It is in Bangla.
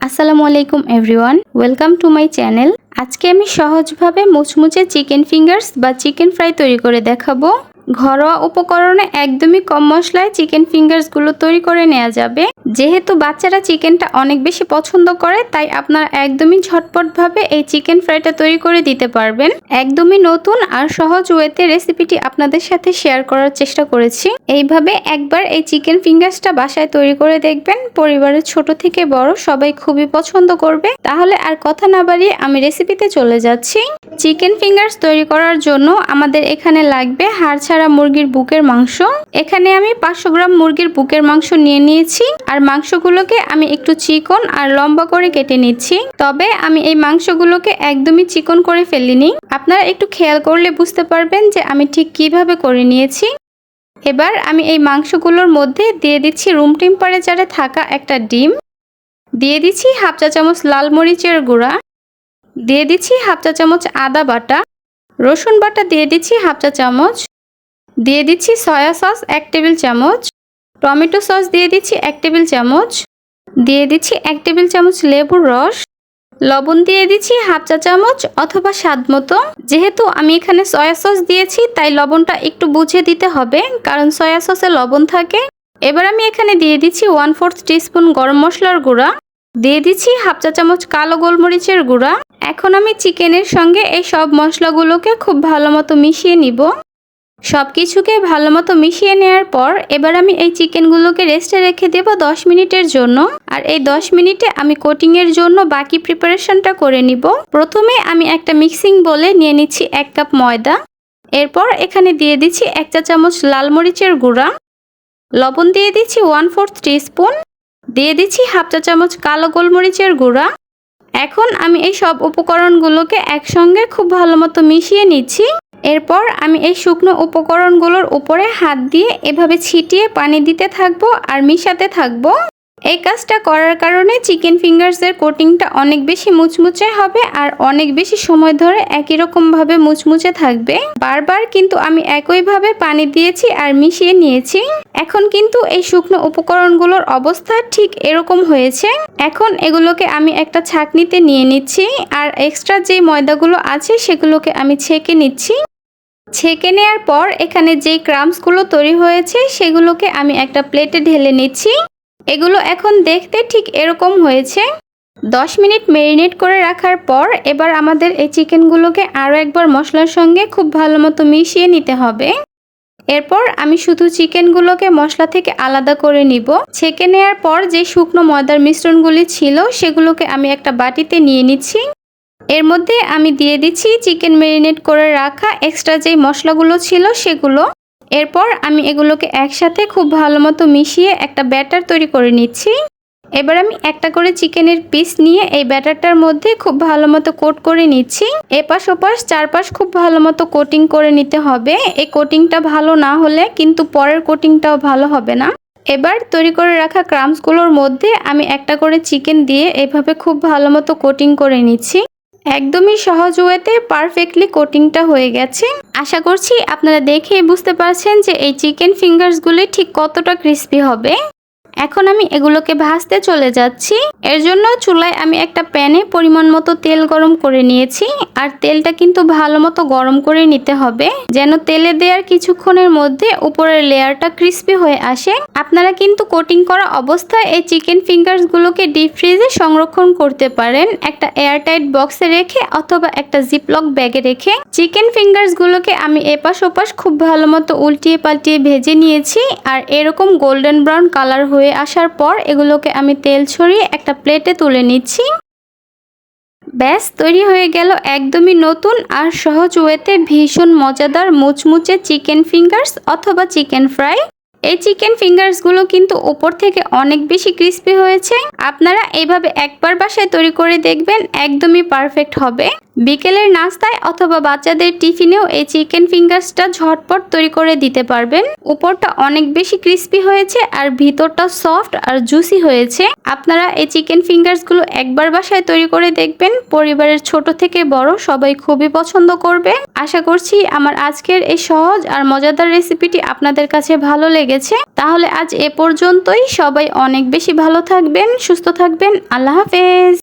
আসসালামু আলাইকুম everyone, welcome to my channel. আজকে আমি সহজভাবে মুচমুচে চিকেন ফিঙ্গার্স বা চিকেন ফ্রাই তৈরি করে দেখাবো। ঘরোয়া উপকরণে একদমই কম মশলায় চিকেন ফিঙ্গার্সগুলো তৈরি করে নেওয়া যাবে। যেহেতু বাচ্চারা চিকেনটা অনেক বেশি পছন্দ করে, তাই আপনারা একদমই ঝটপটভাবে এই চিকেন ফ্রাইটা তৈরি করে দিতে পারবেন। একদমই নতুন আর সহজ ওয়েতে রেসিপিটি আপনাদের সাথে শেয়ার করার চেষ্টা করেছি। এইভাবে একবার এই চিকেন ফিঙ্গার্সটা বাসায় তৈরি করে দেখবেন, পরিবারের ছোট থেকে বড় সবাই খুবই পছন্দ করবে। তাহলে আর কথা না বাড়িয়ে আমি রেসিপিতে চলে যাচ্ছি। চিকেন ফিঙ্গার্স তৈরি করার জন্য আমাদের এখানে লাগবে হাড় ছাড়া মুরগির বুকের মাংস। এখানে আমি 500 গ্রাম মুরগির বুকের মাংস নিয়ে নিয়েছি, আর মাংসগুলোকে আমি একটু চিকন আর লম্বা করে কেটে নিচ্ছি। তবে আমি এই মাংসগুলোকে একদমই চিকন করে ফেলিনি। আপনারা একটু খেয়াল করলে বুঝতে পারবেন যে আমি ঠিক কিভাবে করে নিয়েছি। এবার আমি এই মাংসগুলোর মধ্যে দিয়ে দিচ্ছি রুম টেম্পারেচারে থাকা একটা ডিম, দিয়ে দিচ্ছি হাফ চা চামচ লাল মরিচের গুঁড়া, দিয়ে দিচ্ছি হাফ চা চামচ আদা বাটা, রসুন বাটা দিয়ে দিচ্ছি হাফ চা চামচ, দিয়ে দিচ্ছি সয়া সস 1 টেবিল চামচ, টমেটো সস দিয়ে দিচ্ছি 1 টেবিল চামচ, দিয়ে দিচ্ছি 1 টেবিল চামচ লেবুর রস, লবণ দিয়ে দিচ্ছি হাফ চা চামচ অথবা স্বাদ মতো। যেহেতু আমি এখানে সয়া সস দিয়েছি, তাই লবণটা একটু বুঝে দিতে হবে, কারণ সয়া সসে লবণ থাকে। এবার আমি এখানে দিয়ে দিচ্ছি 1/4 টিস্পুন গরম মশলার গুঁড়া, দিয়ে দিচ্ছি হাফ চা চামচ কালো গোলমরিচের গুঁড়া। এখন আমি চিকেনের সঙ্গে এই সব মশলাগুলোকে খুব ভালো মতো মিশিয়ে নিব। সব কিছুকে ভালো মতো মিশিয়ে নেওয়ার পর এবার আমি এই চিকেনগুলোকে রেস্টে রেখে দেব 10 মিনিটের জন্য। আর এই 10 মিনিটে আমি কোটিংয়ের জন্য বাকি প্রিপারেশনটা করে নিব। প্রথমে আমি একটা মিক্সিং বোলে নিয়ে নিচ্ছি 1 কাপ ময়দা। এরপর এখানে দিয়ে দিচ্ছি 1 চা চামচ লাল মরিচের গুঁড়া, লবণ দিয়ে দিচ্ছি 1/4 টিস্পুন, দিয়ে দিচ্ছি হাফ চা চামচ কালো গোলমরিচের গুঁড়া। এখন আমি এই সব উপকরণগুলোকে একসঙ্গে খুব ভালো মতো মিশিয়ে নিচ্ছি। এরপর আমি এই শুকনো উপকরণগুলোর উপরে হাত দিয়ে এভাবে ছিটিয়ে পানি দিতে থাকবো আর মিশাতে থাকবো। এই কাজটা করার কারণে চিকেন ফিঙ্গার্সের কোটিংটা অনেক বেশি মুচমুচে হবে আর অনেক বেশি সময় ধরে একই রকম ভাবে মুচমুচে থাকবে। বারবার কিন্তু আমি একইভাবে পানি দিয়েছি আর মিশিয়ে নিয়েছি। এখন কিন্তু এই শুকনো উপকরণগুলোর অবস্থা ঠিক এরকম হয়েছে। এখন এগুলোকে আমি একটা ছাঁকনিতে নিয়ে নিচ্ছি, আর এক্সট্রা যে ময়দাগুলো আছে সেগুলোকে আমি ছেঁকে নিচ্ছি। ছেঁকে নেওয়ার পর এখানে যেই ক্রাম্বসগুলো তৈরি হয়েছে সেগুলোকে আমি একটা প্লেটে ঢেলে নিচ্ছি। এগুলো এখন দেখতে ঠিক এরকম হয়েছে। 10 মিনিট ম্যারিনেট করে রাখার পর এবার আমাদের এই চিকেনগুলোকে আরও একবার মশলার সঙ্গে খুব ভালো মতো মিশিয়ে নিতে হবে। এরপর আমি শুধু চিকেনগুলোকে মশলা থেকে আলাদা করে নিব। ছেঁকে নেওয়ার পর যে শুকনো ময়দার মিশ্রণগুলি ছিল সেগুলোকে আমি একটা বাটিতে নিয়ে নিচ্ছি। এর মধ্যে আমি দিয়ে দিচ্ছি চিকেন ম্যারিনেট করে রাখা এক্সট্রা যেই মশলাগুলো ছিল সেগুলো। এরপর আমি এগুলোকে একসাথে খুব ভালো মতো মিশিয়ে একটা ব্যাটার তৈরি করে নিচ্ছি। এবার আমি একটা করে চিকেনের পিস নিয়ে এই ব্যাটারটার মধ্যে খুব ভালো মতো কোট করে নিচ্ছি। এপাশ ওপাশ চারপাশ খুব ভালো মতো কোটিং করে নিতে হবে। এই কোটিংটা ভালো না হলে কিন্তু পরের কোটিংটাও ভালো হবে না। এবার তৈরি করে রাখা ক্রাম্বসগুলোর মধ্যে আমি একটা করে চিকেন দিয়ে এভাবে খুব ভালো মতো কোটিং করে নিচ্ছি। একদমই সহজ ওয়েতে পারফেক্টলি কোটিংটা হয়ে গেছে। আশা করছি আপনারা দেখেই বুঝতে পারছেন যে এই চিকেন ফিঙ্গার্সগুলি ঠিক কতটা ক্রিস্পি হবে। এখন আমি এগুলোকে ভাজতে চলে যাচ্ছি। এর জন্য চুলায় আমি একটা প্যানে পরিমাণ মতো তেল গরম করে নিয়েছি, আর তেলটা কিন্তু ভালো মতো গরম করে নিতে হবে, যেন তেলে দেওয়ার কিছুক্ষণের মধ্যে উপরের লেয়ারটা ক্রিস্পি হয়ে আসে। আপনারা কিন্তু কোটিং করা অবস্থায় এই চিকেন ফিঙ্গার্সগুলোকে ডিপ ফ্রিজে সংরক্ষণ করতে পারেন, একটা এয়ারটাইট বক্সে রেখে অথবা একটা জিপলক ব্যাগে রেখে। চিকেন ফিঙ্গার্সগুলোকে আমি এপাশ ওপাশ খুব ভালো মতো উল্টিয়ে পাল্টিয়ে ভেজে নিয়েছি, আর এরকম গোল্ডেন ব্রাউন কালার হয়ে আসার পর এগুলোকে আমি তেল ছড়িয়ে একটা প্লেটে তুলে নিচ্ছি। ব্যাস তৈরি হয়ে গেল একদমই নতুন আর সহজ ওয়েতে ভীষণ মজাদার মুচমুচে চিকেন ফিঙ্গার্স অথবা চিকেন ফ্রাই। এই চিকেন ফিঙ্গার্সগুলো কিন্তু উপর থেকে অনেক বেশি ক্রিস্পি হয়েছে। আপনারা এইভাবে একবার বাসায় তৈরি করে দেখবেন, একদমই পারফেক্ট হবে। বিকেলের নাস্তায় অথবা বাচ্চাদের টিফিনেও এই চিকেন ফিঙ্গার্সটা ঝটপট তৈরি করে দিতে পারবেন। উপরটা অনেক বেশি ক্রিস্পি হয়েছে আর ভিতরটা সফট আর জুসি হয়েছে। আপনারা এই চিকেন ফিঙ্গার্সগুলো একবার বাসায় তৈরি করে দেখবেন, পরিবারের ছোট থেকে বড় সবাই খুবই পছন্দ করবে। আশা করছি আমার আজকের এই সহজ আর মজাদার রেসিপিটি আপনাদের কাছে ভালো লেগেছে। তাহলে আজ এ পর্যন্তই। সবাই অনেক বেশি ভালো থাকবেন, সুস্থ থাকবেন। আল্লাহ হাফেজ।